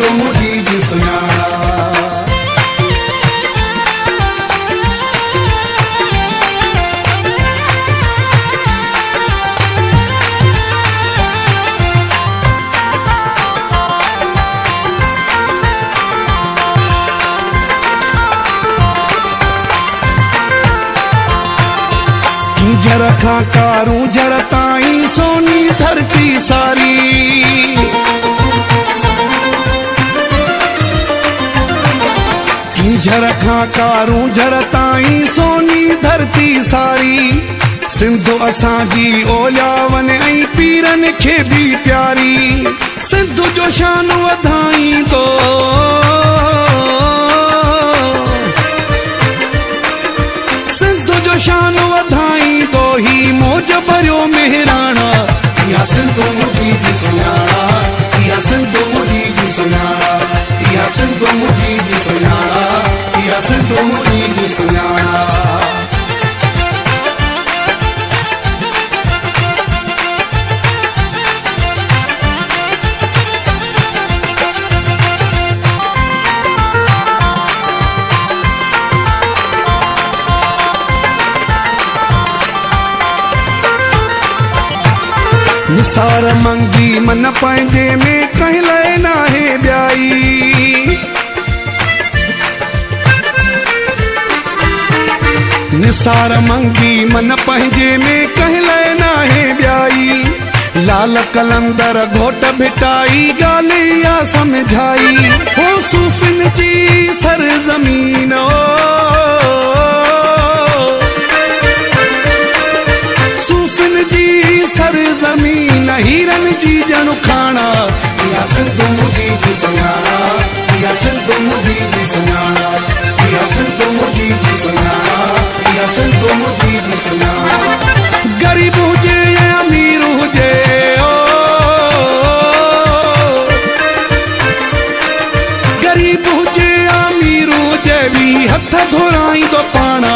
सिंधु मुझी जी सुञाणा। जर खां कारूं जर ताईं सोनी धरती सारी, जर खां कारूं जर ताईं सोनी धरती सारी। सिंधु असांजी ओलिया वञे ऐं पीरनि खे बि प्यारी। सिंधु जो शान वधाईंदो शान वधाई तो ही मौज भरियो मेहराणा। या सिंधु मुझी जी सुञाणा, या सिंधु मुझी जी सुञाणा, या सिंधु मुझी जी सुञाणा, या सिंधु मुझी जी सुञाणा। निसार मंगी मन पंहिंजे में कंहिं लाइ नाहे ॿियाई। निसार मंगी मन पंहिंजे में कंहिं लाइ नाहे ॿियाई। लाल कलंदर घोट भिटाई ॻाल्हि इहा समझाई। हो सूफ़िन जी सरज़मीन सूफ़िन जी सरज़मीन हीरन जी ॼण खाणा। या सिंधु मुझी जी सुञाणा, या सिंधु मुझी जी सुञाणा, या सिंधु मुझी जी सुञाणा, या सिंधु मुझी जी सुञाणा। गरीब हुजे या अमीर हुजे ओ, गरीब हुजे या अमीर हुजे भी हथ धोराईंदो पाणा।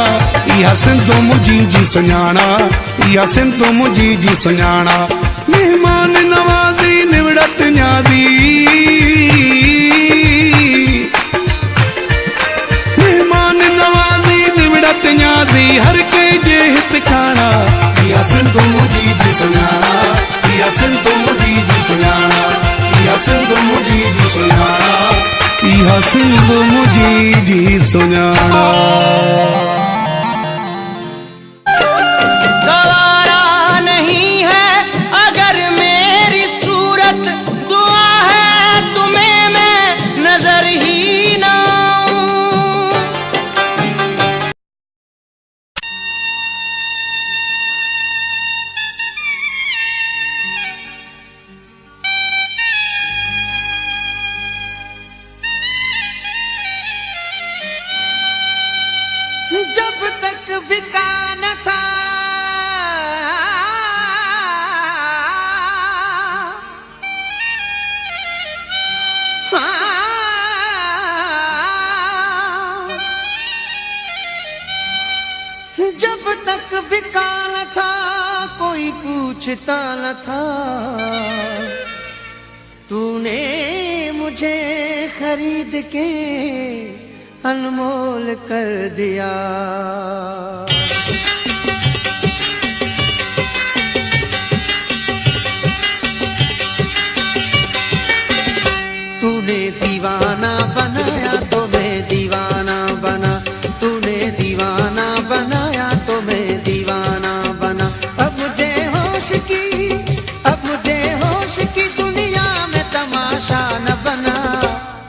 या सिंधु मुझी जी सुञाणा, या सिंधु मुझी जी सुञाणा। मेहमान नवाज़ी निवड़त न्याज़ी, मेहमान नवाज़ी निवड़त न्याज़ी हर के जे हित खाणा। या सिंधु मुझी जी सुञाणा, या सिंधु मुझी जी सुञाणा, या सिंधु मुझी जी सुञाणा, या सिंधु मुझी जी सुञाणा। जब तक बिका न था जब तक बिका न था कोई पूछता न था। तूने मुझे खरीद के अनमोल कर दिया। तूने दीवाना बनाया तो मैं दीवाना बना। तूने दीवाना बनाया तो मैं दीवाना बना। अब मुझे होश की, अब मुझे होश की दुनिया में तमाशा न बना।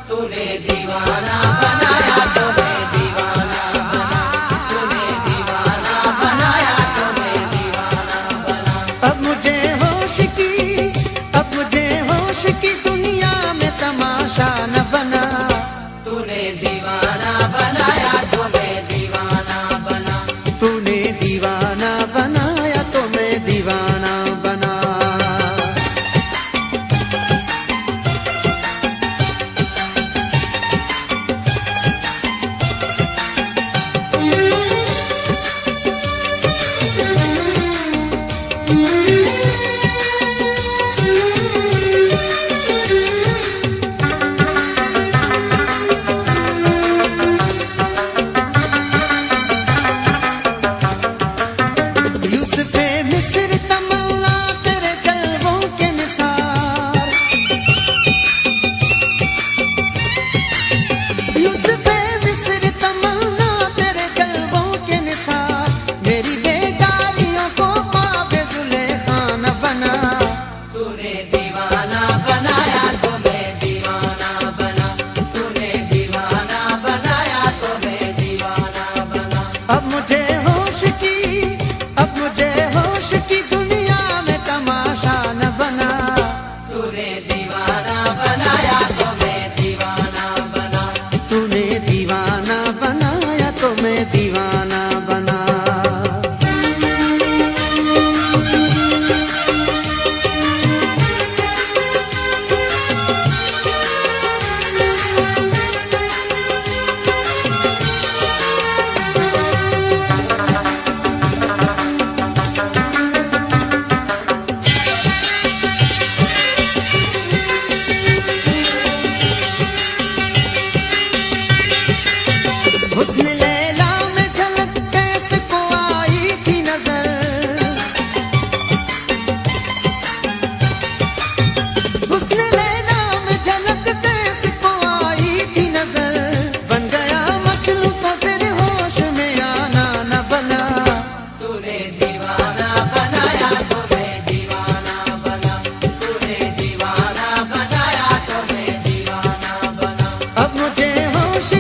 तूने दीवाना बनाया तो मैं दीवाना बना। तूने दीवाना बनाया तो मैं दीवाना बना। अब मुझे होश की, अब मुझे होश की दुनिया में तमाशा न बना। तूने दीवाना हुस्न लैला में झलक कैसे को आई थी नजर, हुस्न लैला में झलक कैसे को आई थी नजर, बन गया मजनू तो फिर होश में आना न बना, तूने दीवाना बनाया तो मैं दीवाना बना, तूने दीवाना बनाया तो मैं दीवाना बना। अब मुझे होश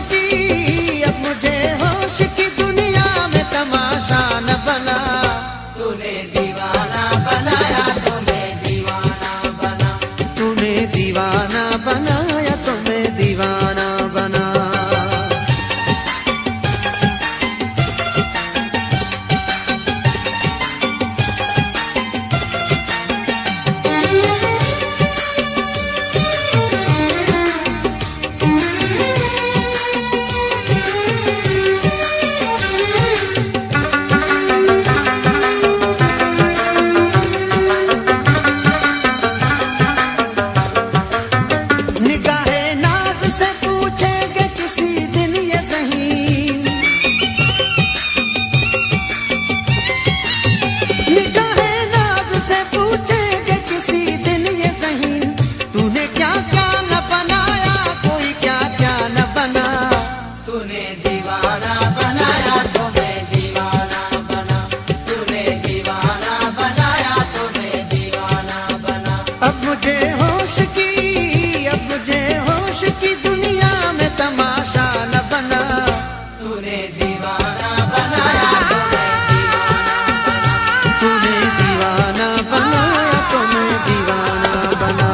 की दुनिया में तमाशा न बना, तूने दीवाना बनाया तो मैं दीवाना बना, तूने दीवाना बनाया तो मैं दीवाना बना। निगाहे नाज से पूछेंगे किसी दिन ये ज़हीन, निगाहे नाज से पूछेंगे किसी दिन ये ज़हीन, तूने क्या क्या न बनाया कोई क्या क्या न बना, तूने दीवाना बनाया तो मैं दीवाना बना, तूने दीवाना बनाया तो मैं दीवाना बना। अब मुझे होश की दुनिया में तमाशा न बना, तूने दीवाना बनाया तो मैं दीवाना बना, तूने दीवाना बनाया तो मैं दीवाना बना।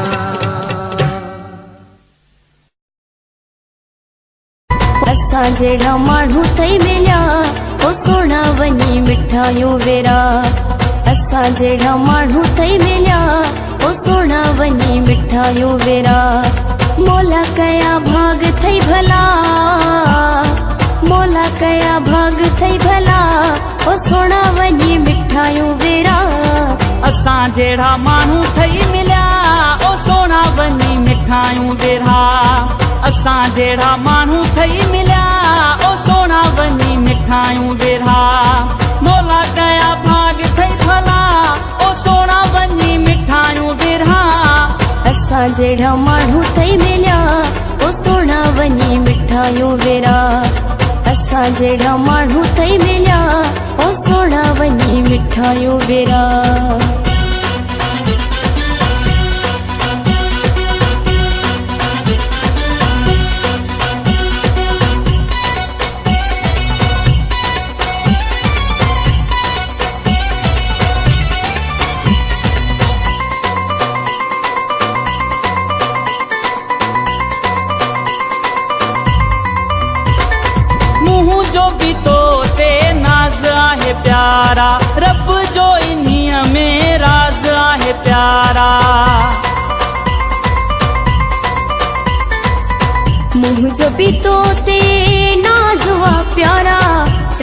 असां जहिड़ा माण्हू थई मिलिया ओ सोना वञी मिठायूं वेरा, असां जहिड़ा माण्हू थई मिलिया ओ सोना वञी मिठायूं वेरा, मौला कया भाग थई भला, मौला कया भाग थई भला ओ सोना वञी मिठायूं वेरा। असां जहिड़ा माण्हू ठही मिलिया ओ सोना वञी मिठायूं वेरा, असां जहिड़ा माण्हू ठही मिलिया ओ सोना वञी मिठायूं वेरा, मौला कया भाग थई भला ओ सोना वञी मिठायूं वेरा। असां जहिड़ा माण्हू थई मिलिया ओ सोना वञी मिठायूं वेरा, असां जहिड़ा माण्हू थई मिलिया ओ सोना वञी मिठायूं वेरा। मुंह जो भी तो ते नाज आहे प्यारा, रब जो इन्हीअ में राज आहे प्यारा, मुंह जो भी तो ते नाज हुआ प्यारा,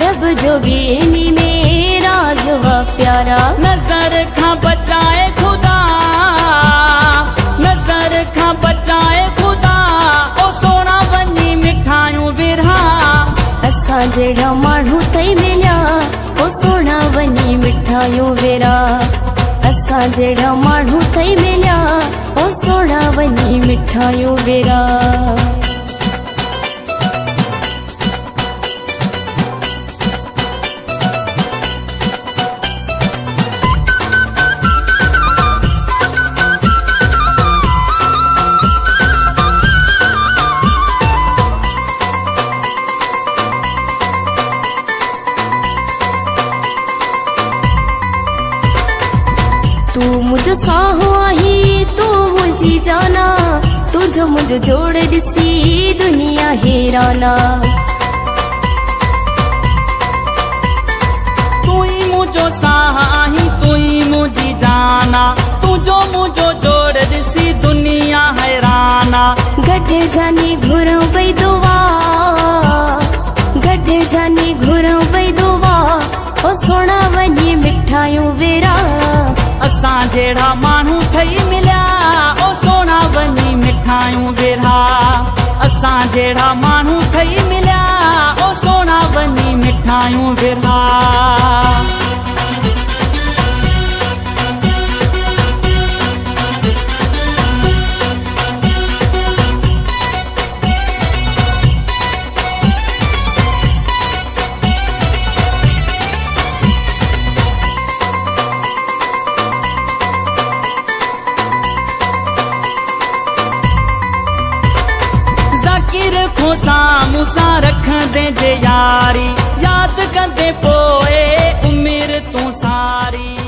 रब जो भी इन्हीं में राज हुआ प्यारा। नजर खां बचाए खुदा, नजर खां बचाए खुदा ओ सोना वञी मिठायूं विरहा। असां जहिड़ा माण्हू थई मिलिया ओ सोना वञी मिठायूं वेरा, असां जहिड़ा माण्हू थई मिलिया ओ सोना वञी मिठायूं वेरा। तू मुझो साहो आही तू मुझी जाना, तुझो मुझो जोड़ ॾिसी दुनिया हैराना। तू ही मुझो साह आही तू ही मुझी जाना, तुझो मुझो जोड़ ॾिसी दुनिया हैराना। गॾु जानी घुरूं पई दुआ, गॾु जानी घुरूं पई दुआ ओ सोना वञी मिठायूं वेरा। असां जहिड़ा माण्हू ठही मिलिया ओ सोना वञी मिठायूं वेरा, असां जहिड़ा माण्हू ठही मिलिया ओ सोना मिठायूं विरहा। ज़ाकिर खो साम्हूं सां रखंदे जे यारी, यादि कंदे पोइ उमिरि तूं सारी।